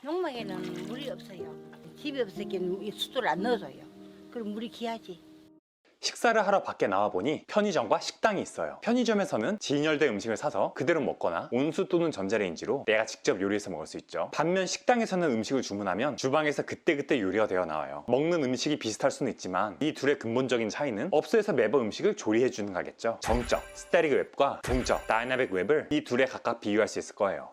농막에는 물이 없어요. 집이 없으니까 수도를 안 넣어줘요. 그럼 물이 귀하지. 식사를 하러 밖에 나와보니 편의점과 식당이 있어요. 편의점에서는 진열된 음식을 사서 그대로 먹거나 온수 또는 전자레인지로 내가 직접 요리해서 먹을 수 있죠. 반면 식당에서는 음식을 주문하면 주방에서 그때그때 요리가 되어 나와요. 먹는 음식이 비슷할 수는 있지만 이 둘의 근본적인 차이는 업소에서 매번 음식을 조리해주는 거겠죠. 정적, 스테릭 웹과 동적, 다이나믹 웹을 이 둘에 각각 비교할 수 있을 거예요.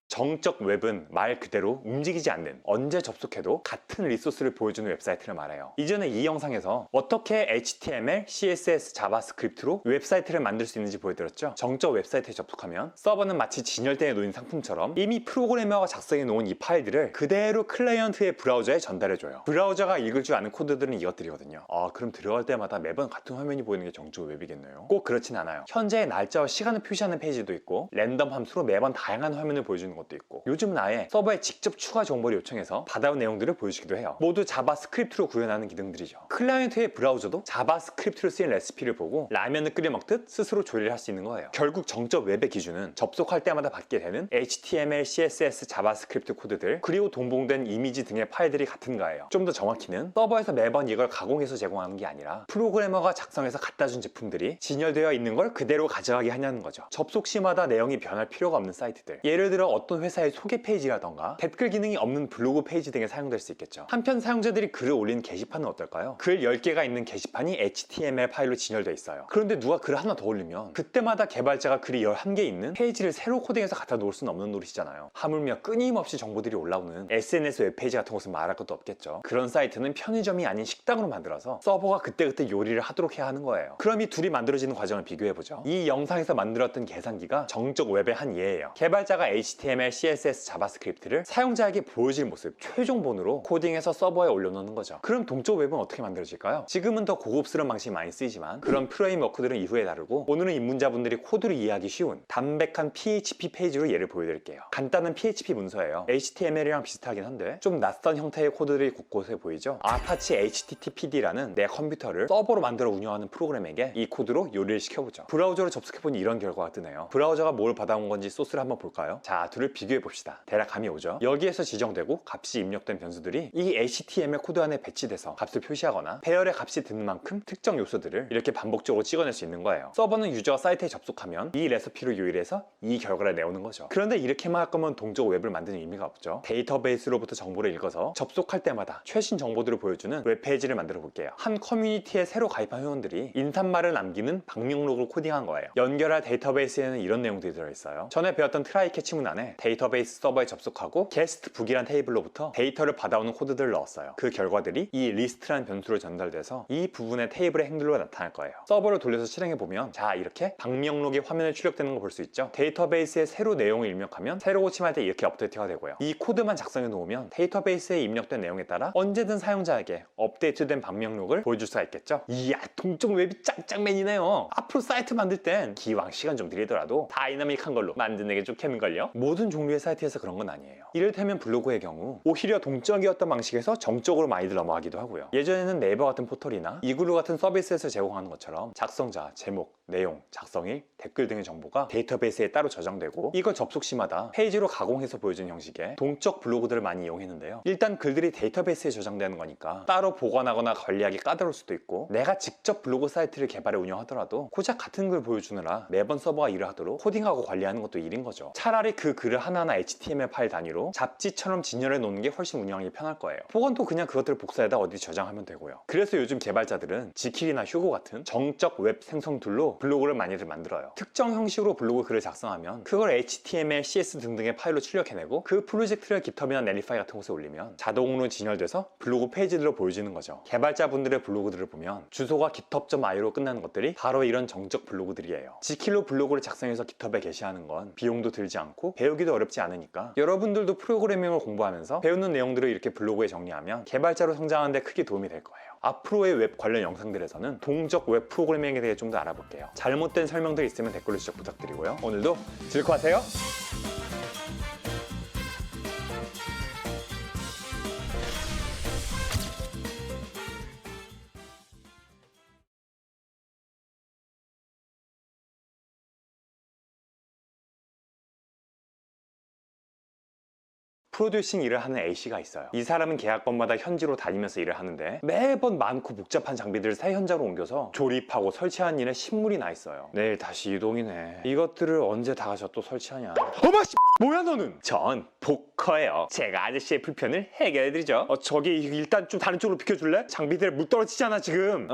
정적 웹은 말 그대로 움직이지 않는, 언제 접속해도 같은 리소스를 보여주는 웹사이트를 말해요. 이전에 이 영상에서 어떻게 HTML, CSS, 자바스크립트로 웹사이트를 만들 수 있는지 보여드렸죠. 정적 웹사이트에 접속하면 서버는 마치 진열대에 놓인 상품처럼 이미 프로그래머가 작성해 놓은 이 파일들을 그대로 클라이언트의 브라우저에 전달해줘요. 브라우저가 읽을 줄 아는 코드들은 이것들이거든요. 그럼 들어갈 때마다 매번 같은 화면이 보이는 게 정적 웹이겠네요. 꼭 그렇진 않아요. 현재의 날짜와 시간을 표시하는 페이지도 있고 랜덤 함수로 매번 다양한 화면을 보여주는 것도 있고, 요즘은 아예 서버에 직접 추가 정보를 요청해서 받아온 내용들을 보여주기도 해요. 모두 자바스크립트로 구현하는 기능들이죠. 클라이언트의 브라우저도 자바스크립트로 쓰인 레시피를 보고 라면을 끓여 먹듯 스스로 조리를 할 수 있는 거예요. 결국 정적 웹의 기준은 접속할 때마다 받게 되는 HTML, CSS, 자바스크립트 코드들, 그리고 동봉된 이미지 등의 파일들이 같은가예요. 좀 더 정확히는 서버에서 매번 이걸 가공해서 제공하는 게 아니라 프로그래머가 작성해서 갖다 준 제품들이 진열되어 있는 걸 그대로 가져가게 하냐는 거죠. 접속 시마다 내용이 변할 필요가 없는 사이트들, 예를 들어 어떤 회사의 소개 페이지라던가 댓글 기능이 없는 블로그 페이지 등에 사용될 수 있겠죠. 한편 사용자들이 글을 올린 게시판은 어떨까요? 글 10개가 있는 게시판이 HTML 파일로 진열되어 있어요. 그런데 누가 글을 하나 더 올리면 그때마다 개발자가 글이 11개 있는 페이지를 새로 코딩해서 갖다 놓을 수는 없는 노릇이잖아요. 하물며 끊임없이 정보들이 올라오는 SNS 웹페이지 같은 곳은 말할 것도 없겠죠. 그런 사이트는 편의점이 아닌 식당으로 만들어서 서버가 그때그때 요리를 하도록 해야 하는 거예요. 그럼 이 둘이 만들어지는 과정을 비교해보죠. 이 영상에서 만들었던 계산기가 정적 웹의 한 예예요. 개발자가 HTML, CSS, 자바스크립트를 사용자에게 보여질 모습, 최종본으로 코딩해서 서버에 올려놓는 거죠. 그럼 동적 웹은 어떻게 만들어질까요? 지금은 더 고급스러운 방식이 많이 쓰이지만 그런 프레임워크들은 이후에 다루고, 오늘은 입문자분들이 코드를 이해하기 쉬운 담백한 PHP 페이지로 예를 보여드릴게요. 간단한 PHP 문서예요. HTML이랑 비슷하긴 한데 좀 낯선 형태의 코드들이 곳곳에 보이죠? 아파치 HTTPD라는 내 컴퓨터를 서버로 만들어 운영하는 프로그램에게 이 코드로 요리를 시켜보죠. 브라우저로 접속해보니 이런 결과가 뜨네요. 브라우저가 뭘 받아온 건지 소스를 한번 볼까요? 자, 둘을 비교해봅시다. 대략 감이 오죠? 여기에서 지정되고 값이 입력된 변수들이 이 HTML 코드 안에 배치돼서 값을 표시하거나 배열의 값이 드는 만큼 특정 요소들을 이렇게 반복적으로 찍어낼 수 있는 거예요. 서버는 유저가 사이트에 접속하면 이 레시피로 요일해서 이 결과를 내오는 거죠. 그런데 이렇게만 할 거면 동적 웹을 만드는 의미가 없죠. 데이터베이스로부터 정보를 읽어서 접속할 때마다 최신 정보들을 보여주는 웹페이지를 만들어 볼게요. 한 커뮤니티에 새로 가입한 회원들이 인사말을 남기는 방명록을 코딩한 거예요. 연결할 데이터베이스에는 이런 내용들이 들어있어요. 전에 배웠던 트라이 캐치문 안에 데이터베이스 서버에 접속하고 게스트 북이란 테이블로부터 데이터를 받아오는 코드들을 넣었어요. 그 결과들이 이 리스트라는 변수로 전달돼서 이 부분의 테이블의 행들로 나타날 거예요. 서버를 돌려서 실행해보면, 자, 이렇게 방명록이 화면에 출력되는 걸 볼 수 있죠. 데이터베이스에 새로 내용을 입력하면 새로 고침할 때 이렇게 업데이트가 되고요. 이 코드만 작성해 놓으면 데이터베이스에 입력된 내용에 따라 언제든 사용자에게 업데이트된 방명록을 보여줄 수가 있겠죠. 이야, 동적 웹이 짱짱맨이네요. 앞으로 사이트 만들 땐 기왕 시간 좀 들이더라도 다이나믹한 걸로 만드는 게 좋겠는걸요? 모든 종류의 사이트에서 그런 건 아니에요. 이를테면 블로그의 경우 오히려 동적이었던 방식에서 정적으로 많이들 넘어가기도 하고요. 예전에는 네이버 같은 포털이나 이글루 같은 서비스에서 제공하는 것처럼 작성자, 제목, 내용, 작성일, 댓글 등의 정보가 데이터베이스에 따로 저장되고 이걸 접속 시마다 페이지로 가공해서 보여주는 형식의 동적 블로그들을 많이 이용했는데요. 일단 글들이 데이터베이스에 저장되는 거니까 따로 보관하거나 관리하기 까다로울 수도 있고, 내가 직접 블로그 사이트를 개발해 운영하더라도 고작 같은 글 보여주느라 매번 서버가 일을 하도록 코딩하고 관리하는 것도 일인 거죠. 차라리 그 글을 하나하나 HTML 파일 단위로 잡지처럼 진열해 놓는 게 훨씬 운영하기 편할 거예요. 보관도 그냥 그것들을 복사해다 어디 저장하면 되고요. 그래서 요즘 개발자들은 지킬이나 휴고 같은 정적 웹 생성 툴로 블로그를 많이들 만들어요. 특정 형식으로 블로그 글을 작성하면 그걸 HTML, CS 등등의 파일로 출력해내고 그 프로젝트를 깃허브나 넬리파이 같은 곳에 올리면 자동으로 진열돼서 블로그 페이지들로 보여지는 거죠. 개발자분들의 블로그들을 보면 주소가 github.io로 끝나는 것들이 바로 이런 정적 블로그들이에요. 지킬로 블로그를 작성해서 깃허브에 게시하는 건 비용도 들지 않고 배우기도 어렵지 않으니까 여러분들도 프로그래밍을 공부하면서 배우는 내용들을 이렇게 블로그에 정리하면 개발자로 성장하는 데 크게 도움이 될 거예요. 앞으로의 웹 관련 영상들에서는 동적 웹 프로그래밍에 대해 좀 더 알아볼게요. 잘못된 설명들 있으면 댓글로 지적 부탁드리고요. 오늘도 즐거워하세요. 프로듀싱 일을 하는 A씨가 있어요. 이 사람은 계약번마다 현지로 다니면서 일을 하는데 매번 많고 복잡한 장비들을 새 현장으로 옮겨서 조립하고 설치하는 일에 신물이 나 있어요. 내일 다시 이동이네. 이것들을 언제 다 가서 또 설치하냐. 어마 씨! 뭐야 너는? 전 보커예요. 제가 아저씨의 불편을 해결해드리죠. 저기 일단 좀 다른 쪽으로 비켜줄래? 장비들 물 떨어지잖아 지금.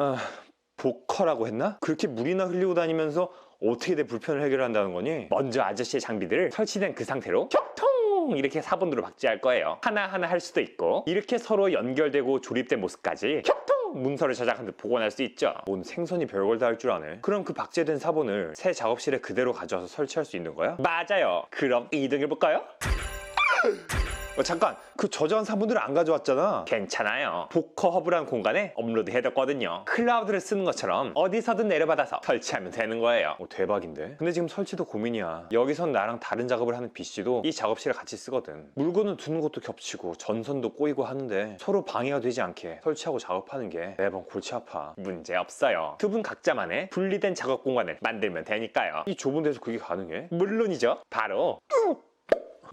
보커라고 했나? 그렇게 물이나 흘리고 다니면서 어떻게 내 불편을 해결한다는 거니? 먼저 아저씨의 장비들을 설치된 그 상태로 격통! 이렇게 4번으로 박제할 거예요. 하나하나 할 수도 있고 이렇게 서로 연결되고 조립된 모습까지 격통! 문서를 저장한 듯 복원할 수 있죠. 뭔 생선이 별걸 다 할 줄 아네. 그럼 그 박제된 4번을 새 작업실에 그대로 가져와서 설치할 수 있는 거야? 맞아요. 그럼 이동해볼까요? 잠깐, 그 저장한 4번들을 안 가져왔잖아. 괜찮아요. 보커 허브라는 공간에 업로드 해뒀거든요. 클라우드를 쓰는 것처럼 어디서든 내려받아서 설치하면 되는 거예요. 대박인데? 근데 지금 설치도 고민이야. 여기선 나랑 다른 작업을 하는 B씨도 이 작업실에 같이 쓰거든. 물건을 두는 것도 겹치고 전선도 꼬이고 하는데 서로 방해가 되지 않게 설치하고 작업하는 게 매번 골치 아파. 문제 없어요. 두 분 각자만의 분리된 작업 공간을 만들면 되니까요. 이 좁은 데서 그게 가능해? 물론이죠. 바로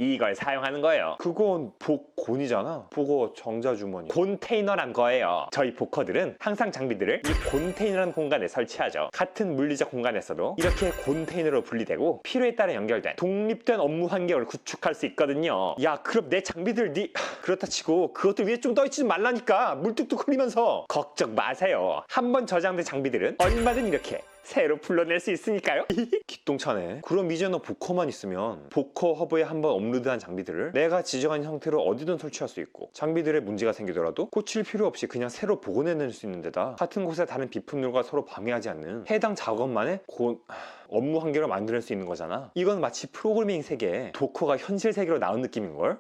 이걸 사용하는 거예요. 그건 복곤이잖아. 보거 정자주머니. 곤테이너란 거예요. 저희 보커들은 항상 장비들을 이 곤테이너라는 공간에 설치하죠. 같은 물리적 공간에서도 이렇게 곤테이너로 분리되고 필요에 따라 연결된 독립된 업무 환경을 구축할 수 있거든요. 야, 그럼 내 장비들 그렇다 치고 그것들 위에 좀 떠있지 말라니까. 물 뚝뚝 흘리면서. 걱정 마세요. 한번 저장된 장비들은 얼마든 이렇게 새로 불러낼 수 있으니까요. 기똥차네. 그럼 이제 너 보커만 있으면 보커 허브에 한번 업로드한 장비들을 내가 지정한 형태로 어디든 설치할 수 있고 장비들에 문제가 생기더라도 고칠 필요 없이 그냥 새로 복원해낼 수 있는 데다 같은 곳에 다른 비품들과 서로 방해하지 않는 해당 작업만의 업무 환경을 만들 수 있는 거잖아. 이건 마치 프로그래밍 세계에 도커가 현실 세계로 나온 느낌인걸?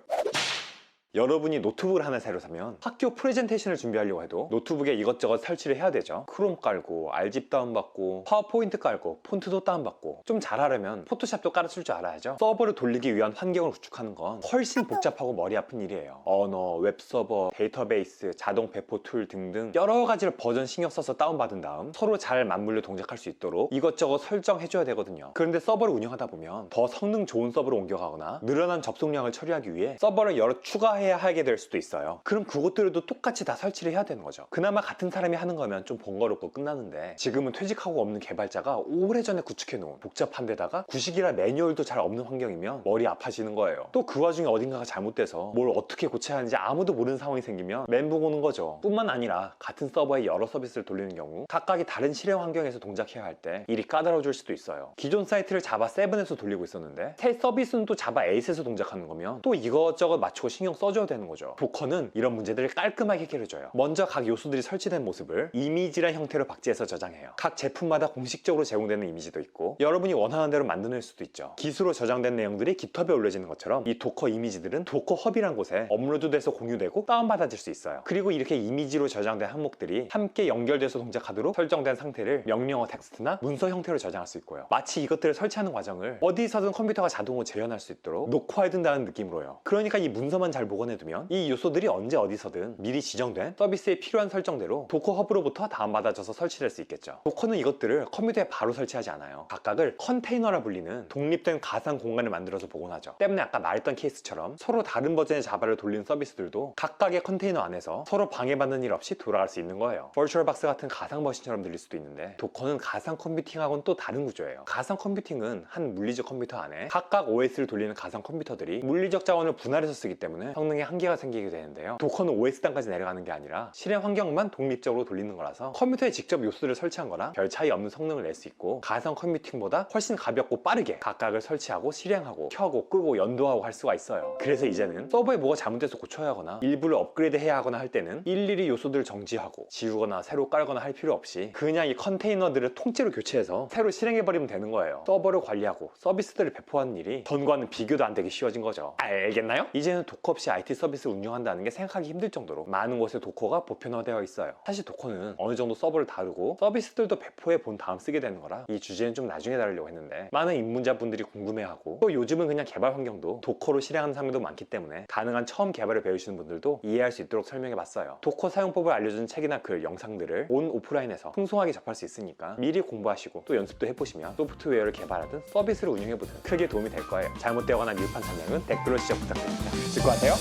여러분이 노트북을 하나 새로 사면 학교 프레젠테이션을 준비하려고 해도 노트북에 이것저것 설치를 해야 되죠. 크롬 깔고 알집 다운받고 파워포인트 깔고 폰트도 다운받고 좀 잘하려면 포토샵도 깔아줄 줄 알아야죠. 서버를 돌리기 위한 환경을 구축하는 건 훨씬 복잡하고 머리 아픈 일이에요. 언어, 웹서버, 데이터베이스, 자동 배포 툴 등등 여러 가지를 버전 신경 써서 다운받은 다음 서로 잘 맞물려 동작할 수 있도록 이것저것 설정해줘야 되거든요. 그런데 서버를 운영하다 보면 더 성능 좋은 서버로 옮겨가거나 늘어난 접속량을 처리하기 위해 서버를 여러 추가해야 하게 될 수도 있어요. 그럼 그것들도 똑같이 다 설치를 해야 되는 거죠. 그나마 같은 사람이 하는 거면 좀 번거롭고 끝나는데 지금은 퇴직하고 없는 개발자가 오래전에 구축해놓은 복잡한 데다가 구식이라 매뉴얼도 잘 없는 환경이면 머리 아파지는 거예요. 또 그 와중에 어딘가가 잘못돼서 뭘 어떻게 고쳐야 하는지 아무도 모르는 상황이 생기면 멘붕 오는 거죠. 뿐만 아니라 같은 서버에 여러 서비스를 돌리는 경우 각각이 다른 실행 환경에서 동작해야 할 때 일이 까다로워질 수도 있어요. 기존 사이트를 자바 7에서 돌리고 있었는데 새 서비스는 또 자바 8에서 동작하는 거면 또 이것저것 맞추고 신경 써줘야 되는 거죠. 보커는 이런 문제들을 깔끔하게 해결해줘요. 먼저 각 요소들이 설치된 모습을 이미지란 형태로 박제해서 저장해요. 각 제품마다 공식적으로 제공되는 이미지도 있고 여러분이 원하는 대로 만드낼 수도 있죠. 기수로 저장된 내용들이 깃허브에 올려지는 것처럼 이 도커 이미지들은 도커 헙이란 곳에 업로드돼서 공유되고 다운받아질 수 있어요. 그리고 이렇게 이미지로 저장된 항목들이 함께 연결돼서 동작하도록 설정된 상태를 명령어 텍스트나 문서 형태로 저장할 수 있고요. 마치 이것들을 설치하는 과정을 어디서든 컴퓨터가 자동으로 재현할 수 있도록 녹화해둔다는 느낌으로요. 그러니까 이 문서만 잘 복원해두면 이 요소들이 언제 어디서든 미리 지정된 서비스에 필요한 설정대로 도커 허브로부터 다운받아져서 설치될 수 있겠죠. 도커는 이것들을 컴퓨터에 바로 설치하지 않아요. 각각을 컨테이너라 불리는 독립된 가상 공간을 만들어서 복원하죠. 때문에 아까 말했던 케이스처럼 서로 다른 버전의 자바를 돌리는 서비스들도 각각의 컨테이너 안에서 서로 방해받는 일 없이 돌아갈 수 있는 거예요. 버추얼박스 같은 가상 머신처럼 들릴 수도 있는데 도커는 가상 컴퓨팅하고는 또 다른 구조예요. 가상 컴퓨팅은 한 물리적 컴퓨터 안에 각각 OS를 돌리는 가상 컴퓨터들이 물리적 자원을 분할해서 쓰기 때문에 성능에 한계가 생기게 되는데요. 도커는 OS 단까지 내려가는 게 아니라 실행 환경만 독립적으로 돌리는 거라서 컴퓨터에 직접 요소들을 설치한 거랑 별 차이 없는 성능을 낼 수 있고 가상 컴퓨팅보다 훨씬 가볍고 빠르게 각각을 설치하고 실행하고 켜고 끄고 연도하고 할 수가 있어요. 그래서 이제는 서버에 뭐가 잘못돼서 고쳐야 하거나 일부를 업그레이드 해야 하거나 할 때는 일일이 요소들을 정지하고 지우거나 새로 깔거나 할 필요 없이 그냥 이 컨테이너들을 통째로 교체해서 새로 실행해버리면 되는 거예요. 서버를 관리하고 서비스들을 배포하는 일이 전과는 비교도 안 되게 쉬워진 거죠. 알겠나요? 이제는 도커 없이 IT 서비스를 운영한다는 게 생각하기 힘들 정도로 많은 곳에 도커가 보편화되어 있어요. 사실 도커는 어느 정도 서버를 다루고 서비스들도 배포해 본 다음 쓰게 되는 거라 이 주제는 좀 나중에 다루려고 했는데, 많은 입문자분들이 궁금해하고 또 요즘은 그냥 개발 환경도 도커로 실행하는 사람들도 많기 때문에 가능한 처음 개발을 배우시는 분들도 이해할 수 있도록 설명해봤어요. 도커 사용법을 알려주는 책이나 글, 영상들을 온 오프라인에서 풍성하게 접할 수 있으니까 미리 공부하시고 또 연습도 해보시면 소프트웨어를 개발하든 서비스를 운영해보든 크게 도움이 될 거예요. 잘못되거나 미흡한 설명은 댓글로 지적 부탁드립니다. 수고하세요.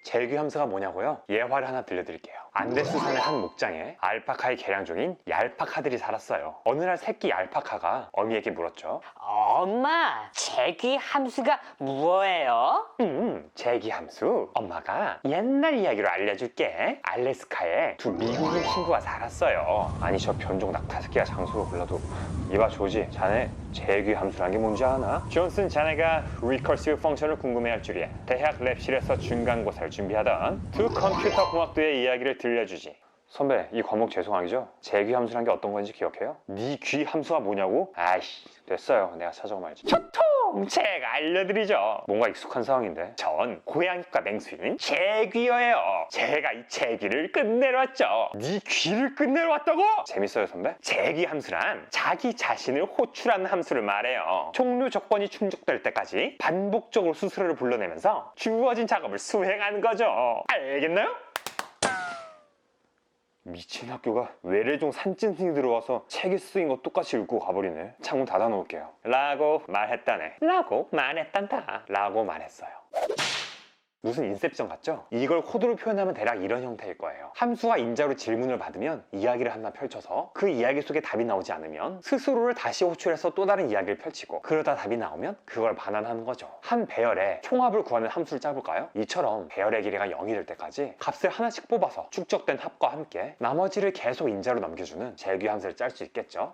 제규 함수가 뭐냐고요? 예화를 하나 들려드릴게요. 안데스산의 한 목장에 알파카의 개량종인 얄파카들이 살았어요. 어느 날 새끼 얄파카가 어미에게 물었죠. 엄마, 제귀 함수가 뭐예요? 제기 함수. 엄마가 옛날 이야기로 알려줄게. 알래스카에 두 미국인 친구가 살았어요. 아니, 저 변종 낙타 새끼가 장소로 골라도 이봐 조지, 자네 제기 함수란 게 뭔지 아나? 존슨, 자네가 리커시브 펑션을 궁금해할 줄이야. 대학 랩실에서 중간고사를 준비하던 두 컴퓨터 공학도의 이야기를 들려주지. 선배, 이 과목 죄송하죠? 제귀 함수란 게 어떤 건지 기억해요? 네 귀 함수가 뭐냐고? 아이씨, 됐어요. 내가 찾아가 말지. 초통! 제가 알려드리죠. 뭔가 익숙한 상황인데, 전 고양이과 맹수인 제귀어예요. 제가 이 제귀를 끝내러 왔죠. 네 귀를 끝내러 왔다고? 재밌어요, 선배? 제귀 함수란 자기 자신을 호출하는 함수를 말해요. 종류 조건이 충족될 때까지 반복적으로 수수료를 불러내면서 주어진 작업을 수행하는 거죠. 알겠나요? 미친 학교가 외래종 산짐승이 들어와서 책에 쓰인 거 똑같이 읽고 가버리네. 창문 닫아 놓을게요. 라고 말했다네. 라고 말했단다. 라고 말했어요. 무슨 인셉션 같죠? 이걸 코드로 표현하면 대략 이런 형태일 거예요. 함수가 인자로 질문을 받으면 이야기를 하나 펼쳐서 그 이야기 속에 답이 나오지 않으면 스스로를 다시 호출해서 또 다른 이야기를 펼치고, 그러다 답이 나오면 그걸 반환하는 거죠. 한 배열의 총합을 구하는 함수를 짜볼까요? 이처럼 배열의 길이가 0이 될 때까지 값을 하나씩 뽑아서 축적된 합과 함께 나머지를 계속 인자로 넘겨주는 제귀 함수를 짤 수 있겠죠?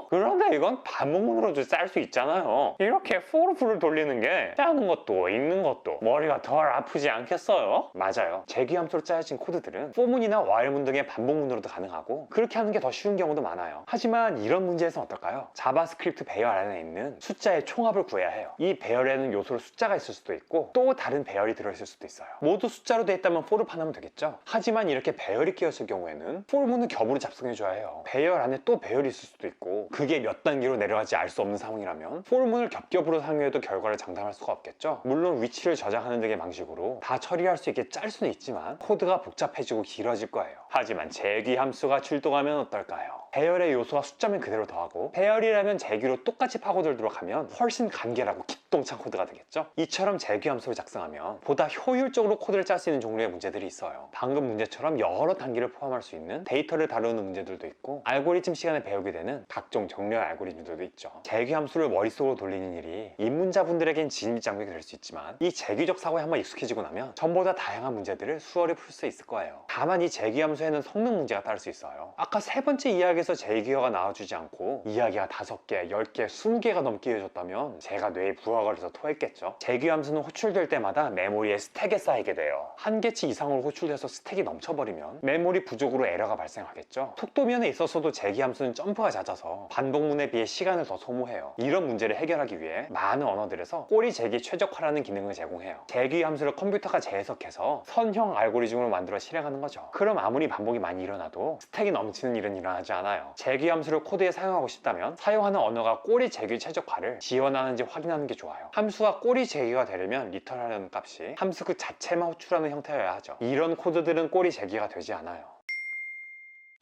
그런데 이건 반복문으로도 짤 수 있잖아요. 이렇게 for를 돌리는 게 짜는 것도 읽는 것도 머리가 덜 아프지 않겠어요? 맞아요. 제귀 함수로 짜여진 코드들은 for문이나 while문 등의 반복문으로도 가능하고, 그렇게 하는 게 더 쉬운 경우도 많아요. 하지만 이런 문제에서는 어떨까요? 자바스크립트 배열 안에 있는 숫자의 총합을 구해야 해요. 이 배열에는 요소로 숫자가 있을 수도 있고 또 다른 배열이 들어있을 수도 있어요. 모두 숫자로 돼 있다면 for를 판하면 되겠죠? 하지만 이렇게 배열이 끼었을 경우에는 for문은 겹으로 작성해줘야 해요. 배열 안에 또 배열이 있을 수도 있고, 그게 몇 단계로 내려갈지 알 수 없는 상황이라면 for문을 겹겹으로 사용해도 결과를 장담할 수가 없겠죠. 물론 위치를 저장하는 등의 방식으로 다 처리할 수 있게 짤 수는 있지만 코드가 복잡해지고 길어질 거예요. 하지만 제귀 함수가 출동하면 어떨까요? 배열의 요소와 숫자면 그대로 더하고, 배열이라면 제귀로 똑같이 파고들도록 하면 훨씬 간결하고 기똥찬 코드가 되겠죠. 이처럼 제귀 함수를 작성하면 보다 효율적으로 코드를 짤 수 있는 종류의 문제들이 있어요. 방금 문제처럼 여러 단계를 포함할 수 있는 데이터를 다루는 문제들도 있고, 알고리즘 시간에 배우게 되는 각종 종류의 알고리즘들도 있죠. 제귀 함수를 머릿속으로 돌리는 일이 입문자분들에겐 진입장벽이 될 수 있지만, 이 제귀적 사고에 한번 익숙해지고 나면 전보다 다양한 문제들을 수월히 풀 수 있을 거예요. 다만 이 제귀 함수에는 성능 문제가 따를 수 있어요. 아까 세 번째 이야기에서 제귀어가 나와주지 않고 이야기가 5개, 10개, 20개가 넘게 이어졌다면 제가 뇌에 부하가 돼서 토했겠죠. 제귀 함수는 호출될 때마다 메모리에 스택에 쌓이게 돼요. 한 개치 이상으로 호출돼서 스택이 넘쳐버리면 메모리 부족으로 에러가 발생하겠죠. 속도면에 있어서도 제귀 함수는 점프가 잦아서 반복문에 비해 시간을 더 소모해요. 이런 문제를 해결하기 위해 많은 언어들에서 꼬리 제기 최적화라는 기능을 제공해요. 제귀 함수를 컴퓨터가 재해석해서 선형 알고리즘으로 만들어 실행하는 거죠. 그럼 아무리 반복이 많이 일어나도 스택이 넘치는 일은 일어나지 않아요. 제귀 함수를 코드에 사용하고 싶다면 사용하는 언어가 꼬리 제귀 최적화를 지원하는지 확인하는 게 좋아요. 함수가 꼬리 제귀가 되려면 리턴하는 값이 함수 그 자체만 호출하는 형태여야 하죠. 이런 코드들은 꼬리 제귀가 되지 않아요.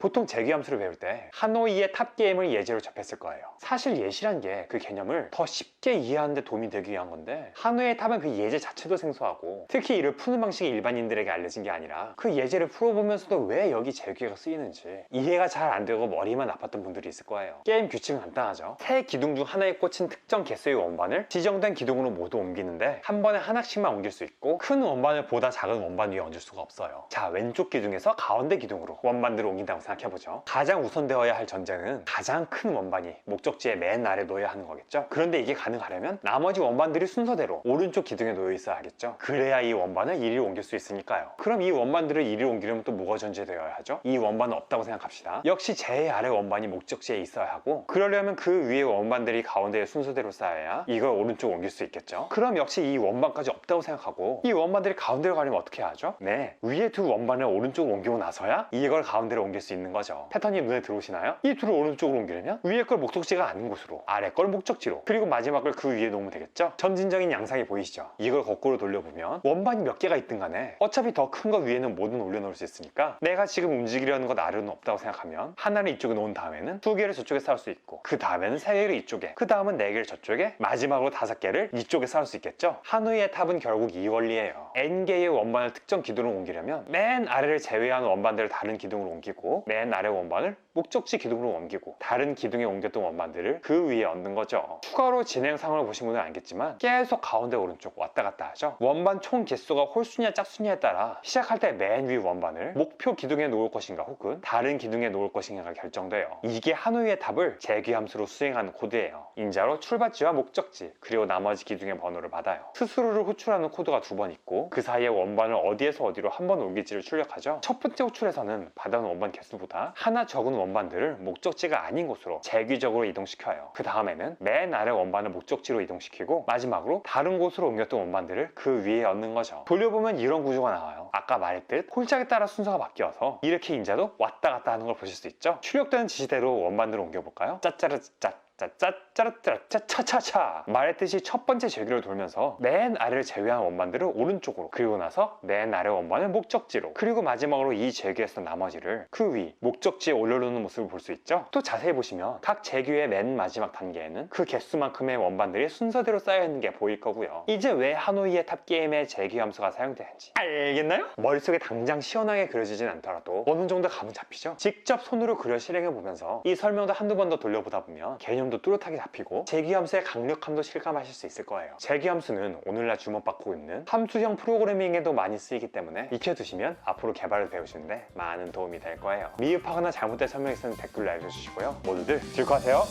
보통 제귀 함수를 배울 때 하노이의 탑게임을 예제로 접했을 거예요. 사실 예시란 게 그 개념을 더 쉽게 이해하는 데 도움이 되기 위한 건데, 하노이의 탑은 그 예제 자체도 생소하고 특히 이를 푸는 방식이 일반인들에게 알려진 게 아니라 그 예제를 풀어보면서도 왜 여기 제귀가 쓰이는지 이해가 잘 안 되고 머리만 아팠던 분들이 있을 거예요. 게임 규칙은 간단하죠. 세 기둥 중 하나에 꽂힌 특정 개수의 원반을 지정된 기둥으로 모두 옮기는데 한 번에 하나씩만 옮길 수 있고, 큰 원반을 보다 작은 원반 위에 얹을 수가 없어요. 자, 왼쪽 기둥에서 가운데 기둥으로 원반들을 옮긴다고 생각해요. 생각해보죠. 가장 우선되어야 할 전제는 가장 큰 원반이 목적지의 맨 아래 놓여야 하는 거겠죠. 그런데 이게 가능하려면 나머지 원반들이 순서대로 오른쪽 기둥에 놓여 있어야 하겠죠. 그래야 이 원반을 이리로 옮길 수 있으니까요. 그럼 이 원반들을 이리로 옮기려면 또 뭐가 전제되어야 하죠? 이 원반은 없다고 생각합시다. 역시 제일 아래 원반이 목적지에 있어야 하고, 그러려면 그 위에 원반들이 가운데에 순서대로 쌓여야 이걸 오른쪽 옮길 수 있겠죠. 그럼 역시 이 원반까지 없다고 생각하고 이 원반들이 가운데로 가려면 어떻게 하죠? 네, 위에 두 원반을 오른쪽으로 옮기고 나서야 이걸 가운데로 옮길 수 있는 거죠. 패턴이 눈에 들어오시나요? 이 둘을 오른쪽으로 옮기려면 위에 걸 목적지가 아닌 곳으로, 아래 걸 목적지로, 그리고 마지막을 그 위에 놓으면 되겠죠. 점진적인 양상이 보이시죠? 이걸 거꾸로 돌려보면 원반이 몇 개가 있든 간에 어차피 더 큰 거 위에는 뭐든 올려놓을 수 있으니까, 내가 지금 움직이려는 것 아래로는 없다고 생각하면 하나를 이쪽에 놓은 다음에는 두 개를 저쪽에 쌓을 수 있고, 그 다음에는 세 개를 이쪽에, 그 다음은 네 개를 저쪽에, 마지막으로 다섯 개를 이쪽에 쌓을 수 있겠죠. 하누이의 탑은 결국 이 원리예요. n개의 원반을 특정 기둥으로 옮기려면 맨 아래를 제외한 원반들을 다른 기둥으로 옮기고, 맨 아래 원반을 목적지 기둥으로 옮기고, 다른 기둥에 옮겼던 원반들을 그 위에 얹는 거죠. 추가로 진행상을 보신 분은 알겠지만 계속 가운데 오른쪽 왔다 갔다 하죠. 원반 총 개수가 홀수냐 짝수냐에 따라 시작할 때 맨 위 원반을 목표 기둥에 놓을 것인가 혹은 다른 기둥에 놓을 것인가가 결정돼요. 이게 하누이의 탑을 재귀함수로 수행하는 코드예요. 인자로 출발지와 목적지, 그리고 나머지 기둥의 번호를 받아요. 스스로를 호출하는 코드가 두 번 있고, 그 사이에 원반을 어디에서 어디로 한 번 옮길지를 출력하죠. 첫 번째 호출에서는 받아온 원반 개수보다 하나 적은 원반들을 목적지가 아닌 곳으로 재귀적으로 이동시켜요. 그 다음에는 맨 아래 원반을 목적지로 이동시키고, 마지막으로 다른 곳으로 옮겼던 원반들을 그 위에 얹는 거죠. 돌려보면 이런 구조가 나와요. 아까 말했듯 홀짝에 따라 순서가 바뀌어서 이렇게 인자도 왔다 갔다 하는 걸 보실 수 있죠. 출력되는 지시대로 원반들을 옮겨볼까요? 짜짜르짜 짜짜짜짜짜차차차. 말했듯이 첫 번째 제기를 돌면서 맨 아래를 제외한 원반들을 오른쪽으로, 그리고 나서 맨 아래 원반을 목적지로, 그리고 마지막으로 이 제기에서 나머지를 그 위 목적지에 올려놓는 모습을 볼 수 있죠. 또 자세히 보시면 각 제기의 맨 마지막 단계에는 그 개수만큼의 원반들이 순서대로 쌓여있는 게 보일 거고요. 이제 왜 하노이의 탑게임의 제기 함수가 사용되는지 알겠나요? 머릿속에 당장 시원하게 그려지진 않더라도 어느 정도 감은 잡히죠? 직접 손으로 그려 실행해보면서 이 설명도 한두 번 더 돌려보다 보면 개념도 뚜렷하게 잡히고 제기함수의 강력함도 실감하실 수 있을 거예요. 제기함수는 오늘날 주목받고 있는 함수형 프로그래밍에도 많이 쓰이기 때문에 익혀두시면 앞으로 개발을 배우시는데 많은 도움이 될 거예요. 미흡하거나 잘못된 설명이 있으면 댓글로 알려주시고요. 모두들 즐거워하세요.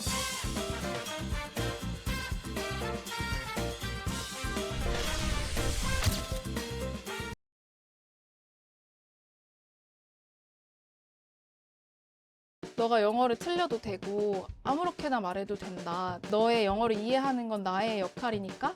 너가 영어를 틀려도 되고 아무렇게나 말해도 된다. 너의 영어를 이해하는 건 나의 역할이니까.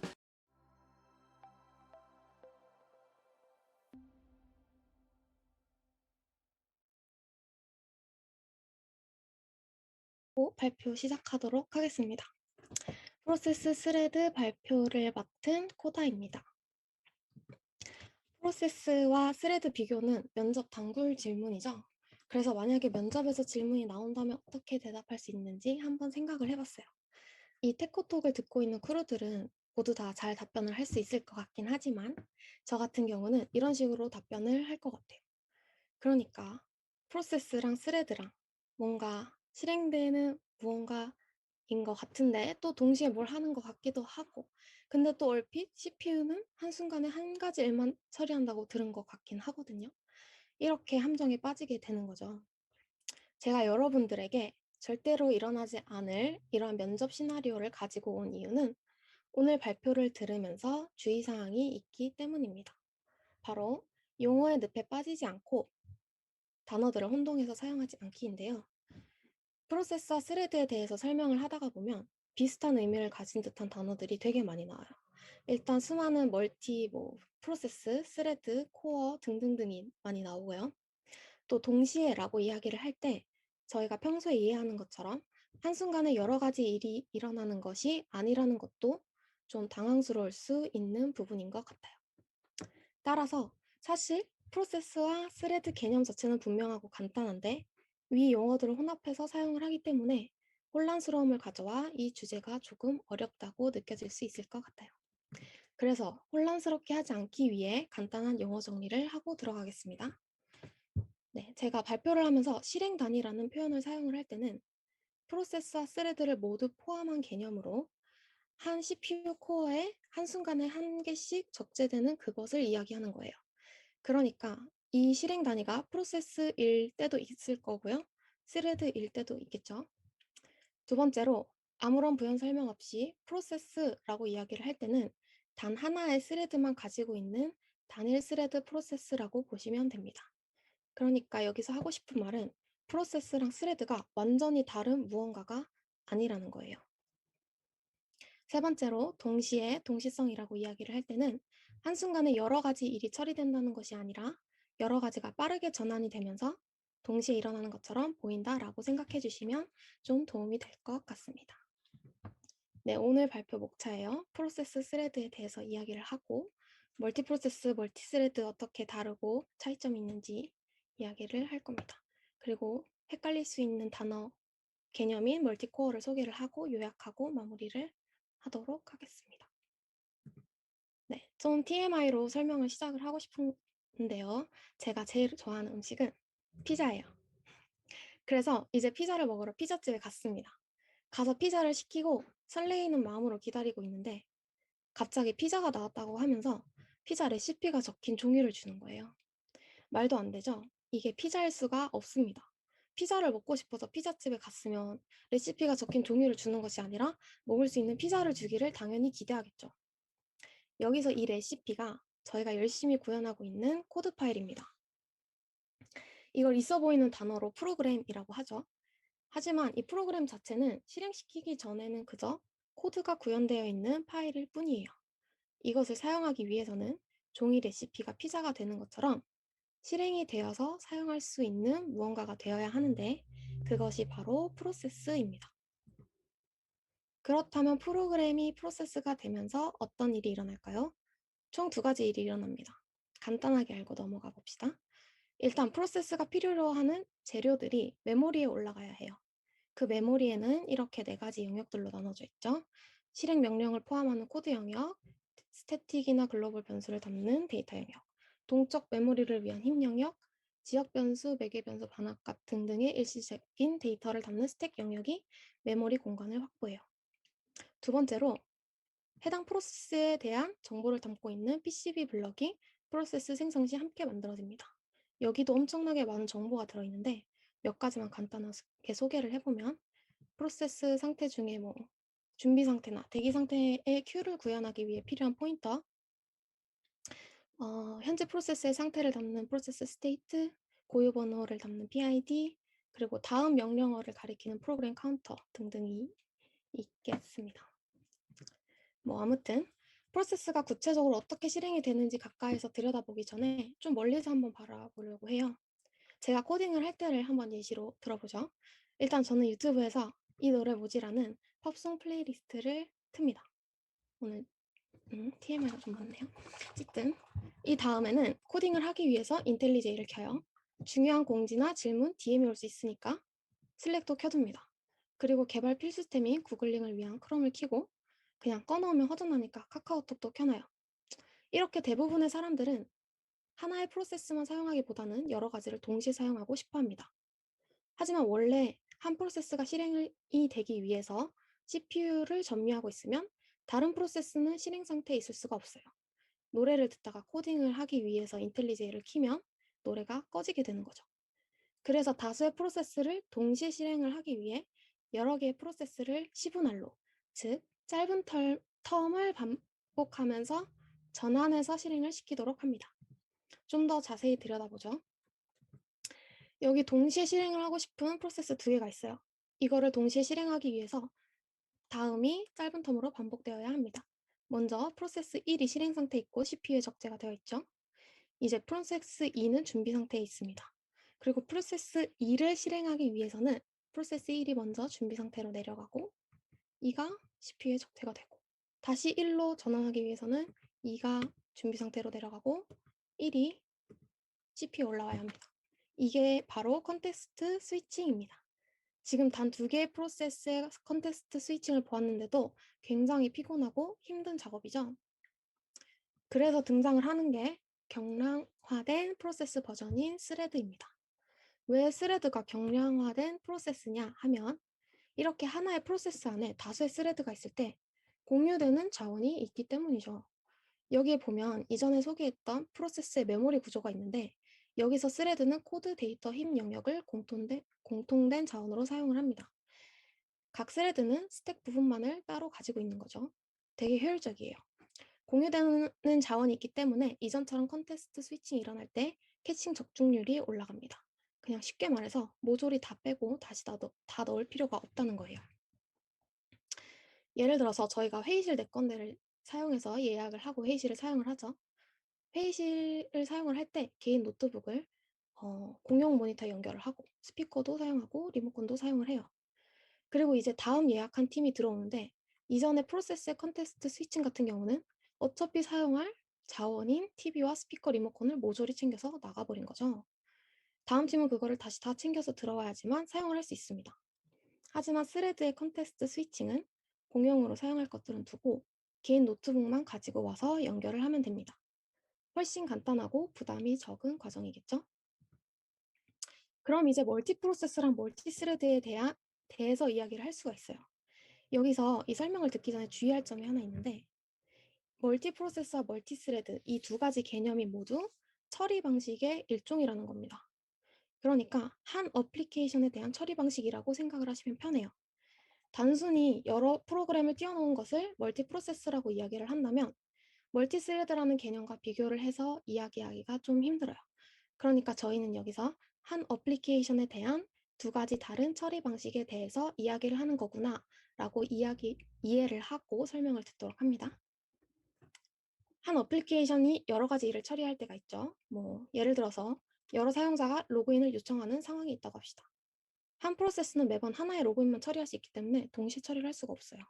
발표 시작하도록 하겠습니다. 프로세스 스레드 발표를 맡은 코다입니다. 프로세스와 스레드 비교는 면접 단골 질문이죠. 그래서 만약에 면접에서 질문이 나온다면 어떻게 대답할 수 있는지 한번 생각을 해봤어요. 이 테코톡을 듣고 있는 크루들은 모두 다 잘 답변을 할 수 있을 것 같긴 하지만 저 같은 경우는 이런 식으로 답변을 할 것 같아요. 그러니까 프로세스랑 스레드랑 뭔가 실행되는 무언가인 것 같은데 또 동시에 뭘 하는 것 같기도 하고, 근데 또 얼핏 CPU는 한순간에 한 가지 일만 처리한다고 들은 것 같긴 하거든요. 이렇게 함정에 빠지게 되는 거죠. 제가 여러분들에게 절대로 일어나지 않을 이러한 면접 시나리오를 가지고 온 이유는 오늘 발표를 들으면서 주의사항이 있기 때문입니다. 바로 용어의 늪에 빠지지 않고 단어들을 혼동해서 사용하지 않기인데요. 프로세스와 스레드에 대해서 설명을 하다가 보면 비슷한 의미를 가진 듯한 단어들이 되게 많이 나와요. 일단 수많은 멀티, 프로세스, 스레드, 코어 등등등이 많이 나오고요. 또 동시에라고 이야기를 할 때 저희가 평소에 이해하는 것처럼 한순간에 여러 가지 일이 일어나는 것이 아니라는 것도 좀 당황스러울 수 있는 부분인 것 같아요. 따라서 사실 프로세스와 스레드 개념 자체는 분명하고 간단한데 위 용어들을 혼합해서 사용을 하기 때문에 혼란스러움을 가져와 이 주제가 조금 어렵다고 느껴질 수 있을 것 같아요. 그래서 혼란스럽게 하지 않기 위해 간단한 용어 정리를 하고 들어가겠습니다. 네, 제가 발표를 하면서 실행 단위라는 표현을 사용을 할 때는 프로세스와 스레드를 모두 포함한 개념으로 한 CPU 코어에 한순간에 한 개씩 적재되는 그것을 이야기하는 거예요. 그러니까 이 실행 단위가 프로세스일 때도 있을 거고요. 스레드일 때도 있겠죠. 두 번째로 아무런 부연 설명 없이 프로세스라고 이야기를 할 때는 단 하나의 스레드만 가지고 있는 단일 스레드 프로세스라고 보시면 됩니다. 그러니까 여기서 하고 싶은 말은 프로세스랑 스레드가 완전히 다른 무언가가 아니라는 거예요. 세 번째로 동시에 동시성이라고 이야기를 할 때는 한순간에 여러 가지 일이 처리된다는 것이 아니라 여러 가지가 빠르게 전환이 되면서 동시에 일어나는 것처럼 보인다라고 생각해 주시면 좀 도움이 될 것 같습니다. 네, 오늘 발표 목차예요. 프로세스 스레드에 대해서 이야기를 하고 멀티 프로세스, 멀티 스레드 어떻게 다르고 차이점이 있는지 이야기를 할 겁니다. 그리고 헷갈릴 수 있는 단어 개념인 멀티코어를 소개를 하고 요약하고 마무리를 하도록 하겠습니다. 네, 좀 TMI로 설명을 시작을 하고 싶은데요. 제가 제일 좋아하는 음식은 피자예요. 그래서 이제 피자를 먹으러 피자집에 갔습니다. 가서 피자를 시키고 설레이는 마음으로 기다리고 있는데 갑자기 피자가 나왔다고 하면서 피자 레시피가 적힌 종이를 주는 거예요. 말도 안 되죠? 이게 피자일 수가 없습니다. 피자를 먹고 싶어서 피자집에 갔으면 레시피가 적힌 종이를 주는 것이 아니라 먹을 수 있는 피자를 주기를 당연히 기대하겠죠. 여기서 이 레시피가 저희가 열심히 구현하고 있는 코드 파일입니다. 이걸 있어 보이는 단어로 프로그램이라고 하죠. 하지만 이 프로그램 자체는 실행시키기 전에는 그저 코드가 구현되어 있는 파일일 뿐이에요. 이것을 사용하기 위해서는 종이 레시피가 피자가 되는 것처럼 실행이 되어서 사용할 수 있는 무언가가 되어야 하는데 그것이 바로 프로세스입니다. 그렇다면 프로그램이 프로세스가 되면서 어떤 일이 일어날까요? 총 두 가지 일이 일어납니다. 간단하게 알고 넘어가 봅시다. 일단 프로세스가 필요로 하는 재료들이 메모리에 올라가야 해요. 그 메모리에는 이렇게 네 가지 영역들로 나눠져 있죠. 실행 명령을 포함하는 코드 영역, 스태틱이나 글로벌 변수를 담는 데이터 영역, 동적 메모리를 위한 힙 영역, 지역 변수, 매개 변수, 반환값 등등의 일시적인 데이터를 담는 스택 영역이 메모리 공간을 확보해요. 두 번째로 해당 프로세스에 대한 정보를 담고 있는 PCB 블럭이 프로세스 생성 시 함께 만들어집니다. 여기도 엄청나게 많은 정보가 들어있는데 몇 가지만 간단하게 소개를 해보면 프로세스 상태 중에 뭐 준비 상태나 대기 상태의 큐를 구현하기 위해 필요한 포인터, 현재 프로세스의 상태를 담는 프로세스 스테이트, 고유 번호를 담는 PID, 그리고 다음 명령어를 가리키는 프로그램 카운터 등등이 있겠습니다. 뭐 아무튼 프로세스가 구체적으로 어떻게 실행이 되는지 가까이서 들여다보기 전에 좀 멀리서 한번 바라보려고 해요. 제가 코딩을 할 때를 한번 예시로 들어보죠. 일단 저는 유튜브에서 이 노래 뭐지라는 팝송 플레이리스트를 틉니다. 오늘 TMI가 좀 많네요. 어쨌든 이 다음에는 코딩을 하기 위해서 인텔리제이를 켜요. 중요한 공지나 질문, DM이 올 수 있으니까 슬랙도 켜둡니다. 그리고 개발 필수템인 구글링을 위한 크롬을 켜고 그냥 꺼놓으면 허전하니까 카카오톡도 켜놔요. 이렇게 대부분의 사람들은 하나의 프로세스만 사용하기보다는 여러 가지를 동시에 사용하고 싶어 합니다. 하지만 원래 한 프로세스가 실행이 되기 위해서 CPU를 점유하고 있으면 다른 프로세스는 실행 상태에 있을 수가 없어요. 노래를 듣다가 코딩을 하기 위해서 인텔리제이를 키면 노래가 꺼지게 되는 거죠. 그래서 다수의 프로세스를 동시에 실행을 하기 위해 여러 개의 프로세스를 시분할로, 즉 짧은 텀을 반복하면서 전환해서 실행을 시키도록 합니다. 좀 더 자세히 들여다보죠. 여기 동시에 실행을 하고 싶은 프로세스 두 개가 있어요. 이거를 동시에 실행하기 위해서 다음이 짧은 텀으로 반복되어야 합니다. 먼저 프로세스 1이 실행 상태에 있고 CPU에 적재가 되어 있죠. 이제 프로세스 2는 준비 상태에 있습니다. 그리고 프로세스 2를 실행하기 위해서는 프로세스 1이 먼저 준비 상태로 내려가고 2가 CPU에 적재가 되고 다시 1로 전환하기 위해서는 2가 준비 상태로 내려가고 1이 CPU에 올라와야 합니다. 이게 바로 컨텍스트 스위칭입니다. 지금 단 두 개의 프로세스의 컨텍스트 스위칭을 보았는데도 굉장히 피곤하고 힘든 작업이죠. 그래서 등장을 하는 게 경량화된 프로세스 버전인 스레드입니다. 왜 스레드가 경량화된 프로세스냐 하면 이렇게 하나의 프로세스 안에 다수의 스레드가 있을 때 공유되는 자원이 있기 때문이죠. 여기에 보면 이전에 소개했던 프로세스의 메모리 구조가 있는데 여기서 스레드는 코드, 데이터, 힘 영역을 공통된 자원으로 사용을 합니다. 각 스레드는 스택 부분만을 따로 가지고 있는 거죠. 되게 효율적이에요. 공유되는 자원이 있기 때문에 이전처럼 컨테스트 스위칭이 일어날 때 캐칭 적중률이 올라갑니다. 그냥 쉽게 말해서 모조리 다 빼고 다시 다 넣을 필요가 없다는 거예요. 예를 들어서 저희가 회의실 내 건대를 사용해서 예약을 하고 회의실을 사용을 하죠. 회의실을 사용을 할 때 개인 노트북을 공용 모니터에 연결을 하고 스피커도 사용하고 리모컨도 사용을 해요. 그리고 이제 다음 예약한 팀이 들어오는데 이전에 프로세스의 컨테스트 스위칭 같은 경우는 어차피 사용할 자원인 TV와 스피커 리모컨을 모조리 챙겨서 나가버린 거죠. 다음 팀은 그거를 다시 다 챙겨서 들어와야지만 사용을 할 수 있습니다. 하지만 스레드의 컨테스트 스위칭은 공용으로 사용할 것들은 두고 개인 노트북만 가지고 와서 연결을 하면 됩니다. 훨씬 간단하고 부담이 적은 과정이겠죠? 그럼 이제 멀티 프로세스랑 멀티 스레드에 대해서 이야기를 할 수가 있어요. 여기서 이 설명을 듣기 전에 주의할 점이 하나 있는데 멀티 프로세스와 멀티 스레드 이 두 가지 개념이 모두 처리 방식의 일종이라는 겁니다. 그러니까 한 어플리케이션에 대한 처리 방식이라고 생각을 하시면 편해요. 단순히 여러 프로그램을 띄워놓은 것을 멀티 프로세스라고 이야기를 한다면 멀티 스레드라는 개념과 비교를 해서 이야기하기가 좀 힘들어요. 그러니까 저희는 여기서 한 어플리케이션에 대한 두 가지 다른 처리 방식에 대해서 이야기를 하는 거구나 라고 이해를 하고 설명을 듣도록 합니다. 한 어플리케이션이 여러 가지 일을 처리할 때가 있죠. 예를 들어서 여러 사용자가 로그인을 요청하는 상황이 있다고 합시다. 한 프로세스는 매번 하나의 로그인만 처리할 수 있기 때문에 동시 처리를 할 수가 없어요.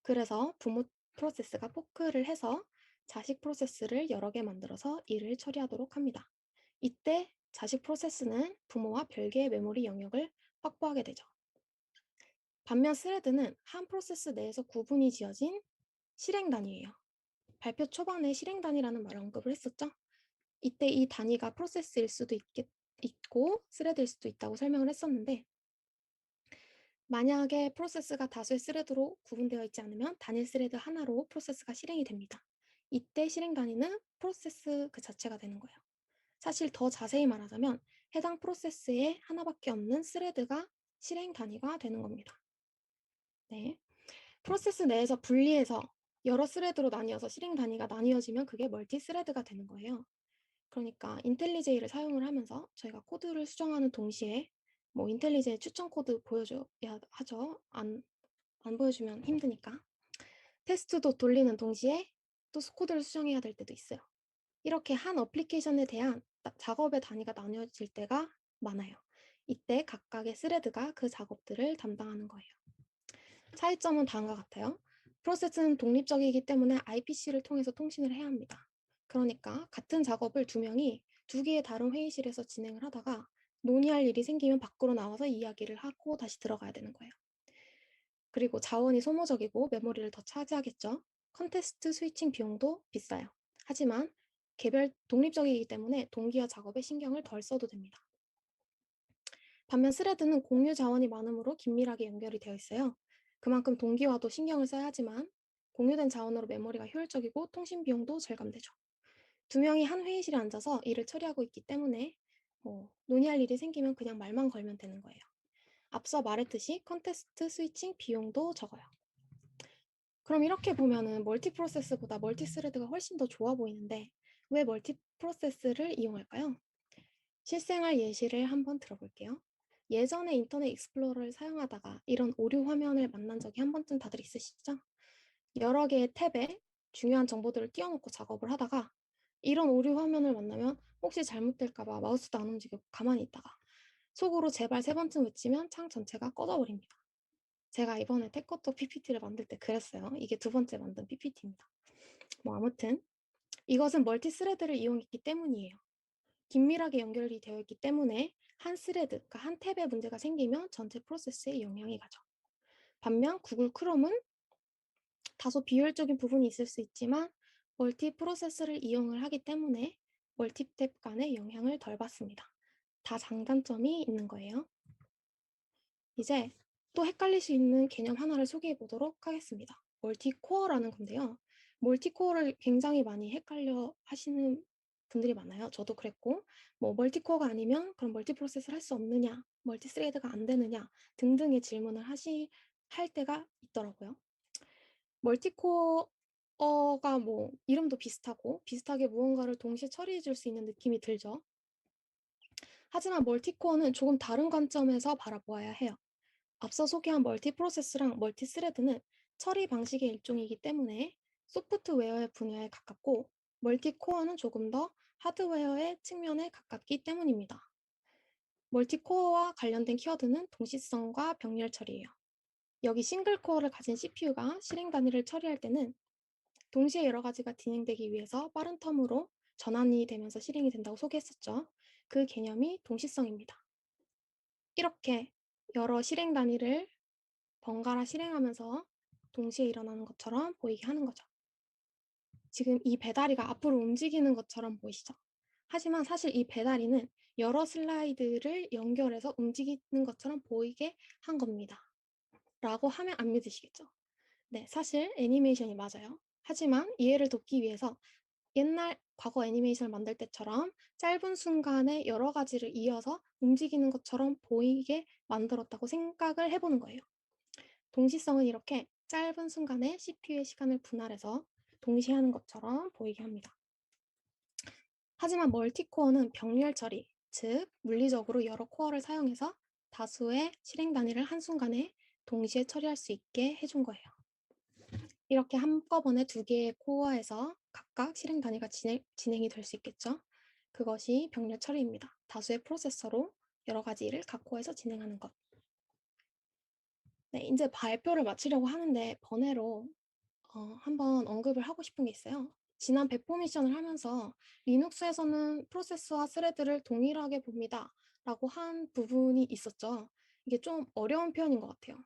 그래서 부모 프로세스가 포크를 해서 자식 프로세스를 여러 개 만들어서 일을 처리하도록 합니다. 이때 자식 프로세스는 부모와 별개의 메모리 영역을 확보하게 되죠. 반면 스레드는 한 프로세스 내에서 구분이 지어진 실행 단위예요. 발표 초반에 실행 단위라는 말을 언급을 했었죠. 이때 이 단위가 프로세스일 수도 있고 스레드일 수도 있다고 설명을 했었는데 만약에 프로세스가 다수의 스레드로 구분되어 있지 않으면 단일 스레드 하나로 프로세스가 실행이 됩니다. 이때 실행 단위는 프로세스 그 자체가 되는 거예요. 사실 더 자세히 말하자면 해당 프로세스에 하나밖에 없는 스레드가 실행 단위가 되는 겁니다. 네. 프로세스 내에서 분리해서 여러 스레드로 나뉘어서 실행 단위가 나뉘어지면 그게 멀티 스레드가 되는 거예요. 그러니까 인텔리제이를 사용을 하면서 저희가 코드를 수정하는 동시에 인텔리제이 추천 코드 보여줘야 하죠. 안 보여주면 힘드니까. 테스트도 돌리는 동시에 또 코드를 수정해야 될 때도 있어요. 이렇게 한 어플리케이션에 대한 작업의 단위가 나뉘어질 때가 많아요. 이때 각각의 스레드가 그 작업들을 담당하는 거예요. 차이점은 다음과 같아요. 프로세스는 독립적이기 때문에 IPC를 통해서 통신을 해야 합니다. 그러니까 같은 작업을 두 명이 두 개의 다른 회의실에서 진행을 하다가 논의할 일이 생기면 밖으로 나와서 이야기를 하고 다시 들어가야 되는 거예요. 그리고 자원이 소모적이고 메모리를 더 차지하겠죠. 컨테스트 스위칭 비용도 비싸요. 하지만 개별 독립적이기 때문에 동기화 작업에 신경을 덜 써도 됩니다. 반면 스레드는 공유 자원이 많으므로 긴밀하게 연결이 되어 있어요. 그만큼 동기화도 신경을 써야 하지만 공유된 자원으로 메모리가 효율적이고 통신 비용도 절감되죠. 두 명이 한 회의실에 앉아서 일을 처리하고 있기 때문에 논의할 일이 생기면 그냥 말만 걸면 되는 거예요. 앞서 말했듯이 컨테스트 스위칭 비용도 적어요. 그럼 이렇게 보면은 멀티 프로세스보다 멀티 스레드가 훨씬 더 좋아 보이는데 왜 멀티 프로세스를 이용할까요? 실생활 예시를 한번 들어볼게요. 예전에 인터넷 익스플로러를 사용하다가 이런 오류 화면을 만난 적이 한 번쯤 다들 있으시죠? 여러 개의 탭에 중요한 정보들을 띄워놓고 작업을 하다가 이런 오류 화면을 만나면 혹시 잘못될까봐 마우스도 안 움직이고 가만히 있다가 속으로 제발 3번쯤 외치면 창 전체가 꺼져버립니다. 제가 이번에 테코토 PPT를 만들 때 그랬어요. 이게 2번째 만든 PPT입니다. 아무튼 이것은 멀티 스레드를 이용했기 때문이에요. 긴밀하게 연결이 되어 있기 때문에 한 스레드, 그러니까 한 탭에 문제가 생기면 전체 프로세스에 영향이 가죠. 반면 구글 크롬은 다소 비효율적인 부분이 있을 수 있지만 멀티 프로세스를 이용을 하기 때문에 멀티 탭 간의 영향을 덜 받습니다. 다 장단점이 있는 거예요. 이제 또 헷갈릴 수 있는 개념 하나를 소개해 보도록 하겠습니다. 멀티코어라는 건데요. 멀티코어를 굉장히 많이 헷갈려 하시는 분들이 많아요. 저도 그랬고, 뭐 멀티코어가 아니면 그럼 멀티 프로세스를 할 수 없느냐, 멀티 스레드가 안 되느냐 등등의 질문을 할 때가 있더라고요. 멀티코어가 뭐 이름도 비슷하고 비슷하게 무언가를 동시에 처리해 줄 수 있는 느낌이 들죠. 하지만 멀티코어는 조금 다른 관점에서 바라보아야 해요. 앞서 소개한 멀티 프로세스랑 멀티 스레드는 처리 방식의 일종이기 때문에 소프트웨어의 분야에 가깝고 멀티코어는 조금 더 하드웨어의 측면에 가깝기 때문입니다. 멀티코어와 관련된 키워드는 동시성과 병렬 처리예요. 여기 싱글 코어를 가진 CPU가 실행 단위를 처리할 때는 동시에 여러 가지가 진행되기 위해서 빠른 텀으로 전환이 되면서 실행이 된다고 소개했었죠. 그 개념이 동시성입니다. 이렇게 여러 실행 단위를 번갈아 실행하면서 동시에 일어나는 것처럼 보이게 하는 거죠. 지금 이 배다리가 앞으로 움직이는 것처럼 보이시죠? 하지만 사실 이 배다리는 여러 슬라이드를 연결해서 움직이는 것처럼 보이게 한 겁니다. 라고 하면 안 믿으시겠죠? 네, 사실 애니메이션이 맞아요. 하지만 이해를 돕기 위해서 옛날 과거 애니메이션을 만들 때처럼 짧은 순간에 여러 가지를 이어서 움직이는 것처럼 보이게 만들었다고 생각을 해보는 거예요. 동시성은 이렇게 짧은 순간에 CPU의 시간을 분할해서 동시에 하는 것처럼 보이게 합니다. 하지만 멀티코어는 병렬 처리, 즉 물리적으로 여러 코어를 사용해서 다수의 실행 단위를 한순간에 동시에 처리할 수 있게 해준 거예요. 이렇게 한꺼번에 두 개의 코어에서 각각 실행 단위가 진행이 될 수 있겠죠. 그것이 병렬 처리입니다. 다수의 프로세서로 여러 가지 일을 각 코어에서 진행하는 것. 네, 이제 발표를 마치려고 하는데 번외로 한번 언급을 하고 싶은 게 있어요. 지난 배포 미션을 하면서 리눅스에서는 프로세스와 스레드를 동일하게 봅니다. 라고 한 부분이 있었죠. 이게 좀 어려운 표현인 것 같아요.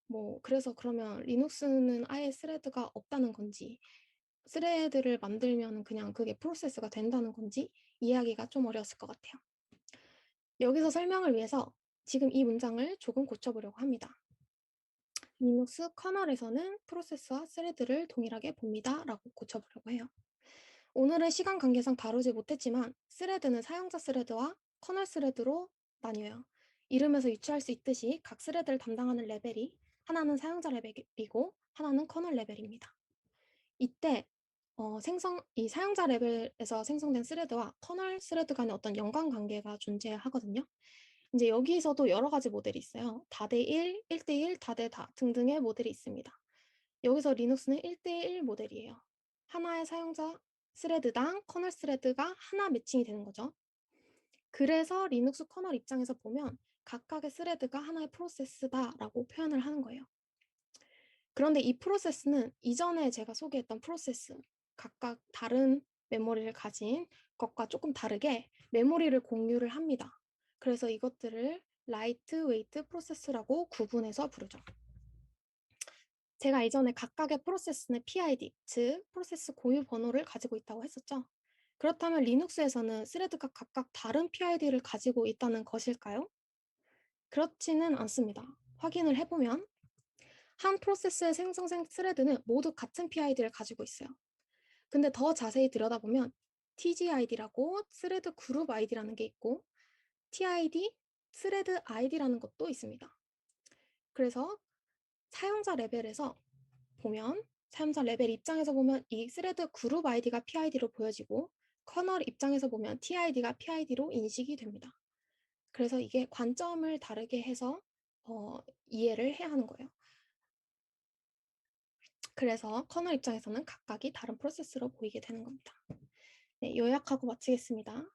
뭐 그래서 그러면 리눅스는 아예 스레드가 없다는 건지 스레드를 만들면 그냥 그게 프로세스가 된다는 건지 이해하기가 좀 어려웠을 것 같아요. 여기서 설명을 위해서 지금 이 문장을 조금 고쳐보려고 합니다. 리눅스 커널에서는 프로세스와 스레드를 동일하게 봅니다. 라고 고쳐보려고 해요. 오늘은 시간 관계상 다루지 못했지만 스레드는 사용자 스레드와 커널 스레드로 나뉘어요. 이름에서 유추할 수 있듯이 각 스레드를 담당하는 레벨이 하나는 사용자 레벨이고 하나는 커널 레벨입니다. 이때 이 사용자 레벨에서 생성된 스레드와 커널 스레드 간의 어떤 연관 관계가 존재하거든요. 이제 여기서도 여러 가지 모델이 있어요. 다대1, 1대1, 다대다 등등의 모델이 있습니다. 여기서 리눅스는 1대1 모델이에요. 하나의 사용자 스레드당 커널 스레드가 하나 매칭이 되는 거죠. 그래서 리눅스 커널 입장에서 보면 각각의 스레드가 하나의 프로세스다라고 표현을 하는 거예요. 그런데 이 프로세스는 이전에 제가 소개했던 프로세스, 각각 다른 메모리를 가진 것과 조금 다르게 메모리를 공유를 합니다. 그래서 이것들을 라이트 웨이트 프로세스라고 구분해서 부르죠. 제가 이전에 각각의 프로세스는 PID, 즉 프로세스 고유 번호를 가지고 있다고 했었죠. 그렇다면 리눅스에서는 스레드가 각각 다른 PID를 가지고 있다는 것일까요? 그렇지는 않습니다. 확인을 해보면 한 프로세스의 생성된 스레드는 모두 같은 PID를 가지고 있어요. 근데 더 자세히 들여다보면 TGID라고 스레드 그룹 아이디라는 게 있고 TID, 스레드 아이디라는 것도 있습니다. 그래서 사용자 레벨에서 보면 사용자 레벨 입장에서 보면 이 스레드 그룹 아이디가 PID로 보여지고 커널 입장에서 보면 TID가 PID로 인식이 됩니다. 그래서 이게 관점을 다르게 해서 이해를 해야 하는 거예요. 그래서 커널 입장에서는 각각이 다른 프로세스로 보이게 되는 겁니다. 네, 요약하고 마치겠습니다.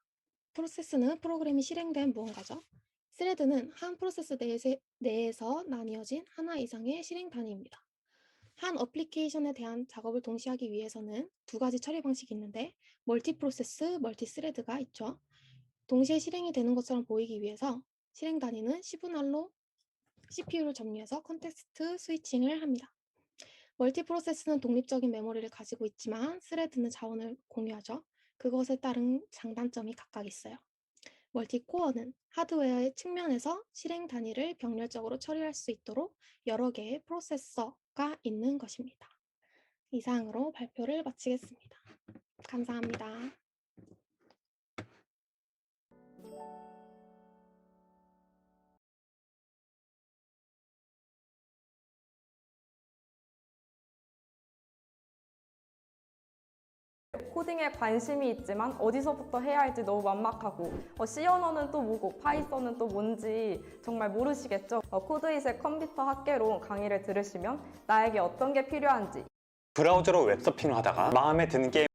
프로세스는 프로그램이 실행된 무언가죠. 스레드는 한 프로세스 내에서 나뉘어진 하나 이상의 실행 단위입니다. 한 어플리케이션에 대한 작업을 동시에 하기 위해서는 두 가지 처리 방식이 있는데 멀티 프로세스, 멀티 스레드가 있죠. 동시에 실행이 되는 것처럼 보이기 위해서 실행 단위는 10분할로 CPU를 점유해서 컨텍스트 스위칭을 합니다. 멀티 프로세스는 독립적인 메모리를 가지고 있지만 스레드는 자원을 공유하죠. 그것에 따른 장단점이 각각 있어요. 멀티코어는 하드웨어의 측면에서 실행 단위를 병렬적으로 처리할 수 있도록 여러 개의 프로세서가 있는 것입니다. 이상으로 발표를 마치겠습니다. 감사합니다. 코딩에 관심이 있지만 어디서부터 해야 할지 너무 막막하고 C 언어는 또 뭐고 파이썬은 또 뭔지 정말 모르시겠죠? 코드잇의 컴퓨터 학개론 강의를 들으시면 나에게 어떤 게 필요한지 브라우저로 웹서핑을 하다가 마음에 드는 게임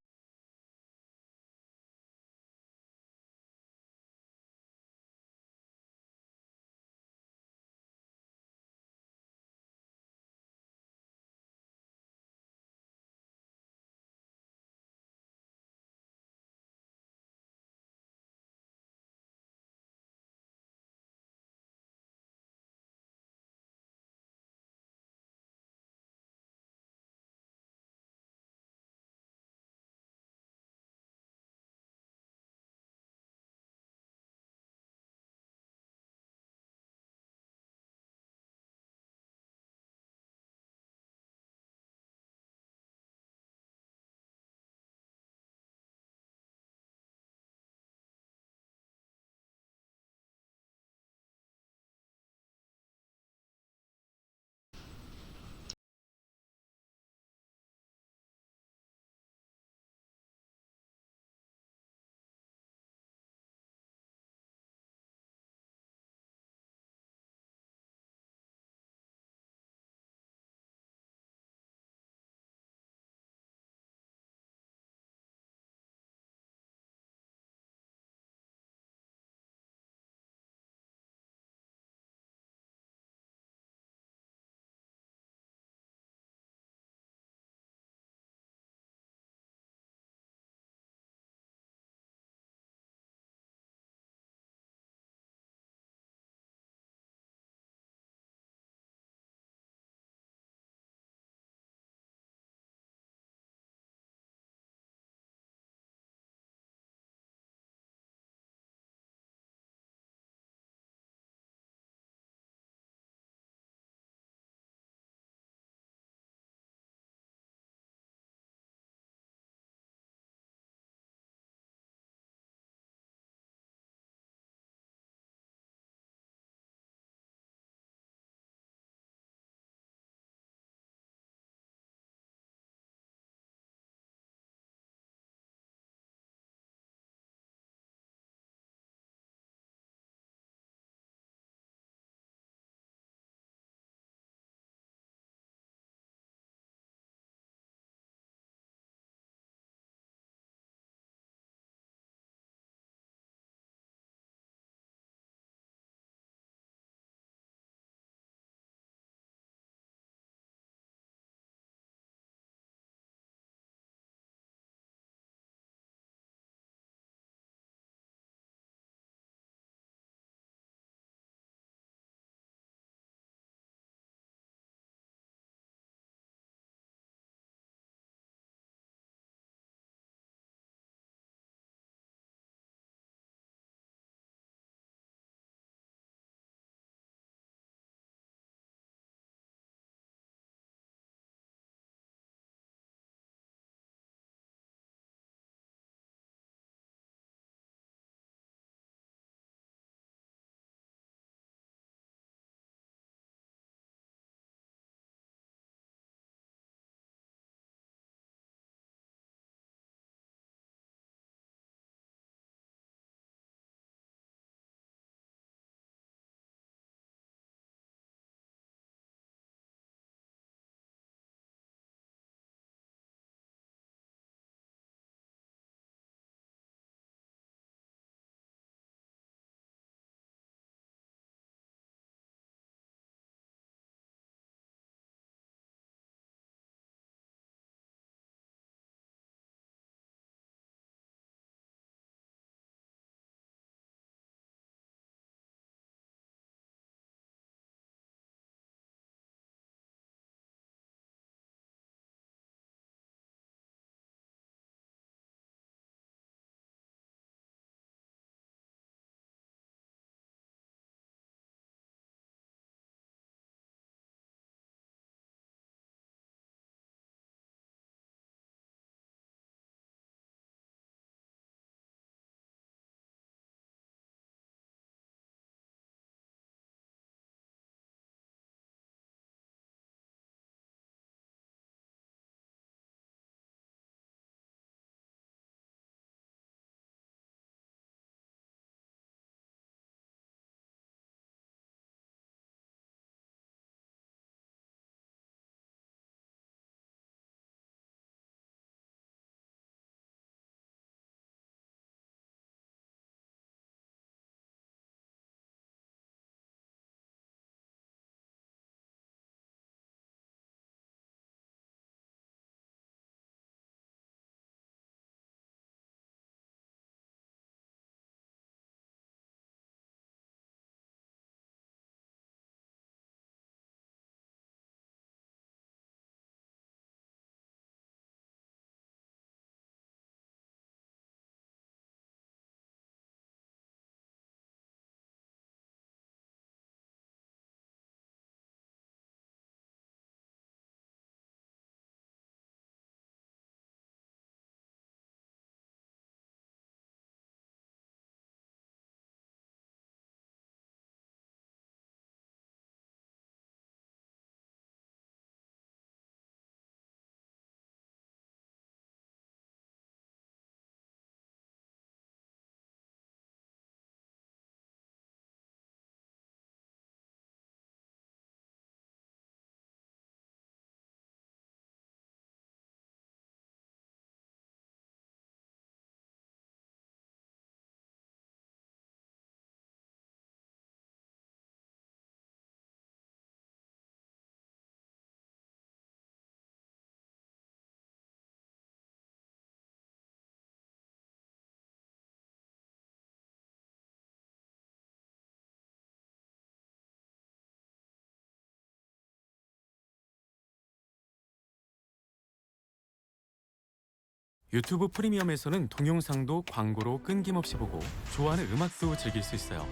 유튜브 프리미엄에서는 동영상도 광고로 끊김없이 보고 좋아하는 음악도 즐길 수 있어요.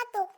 아또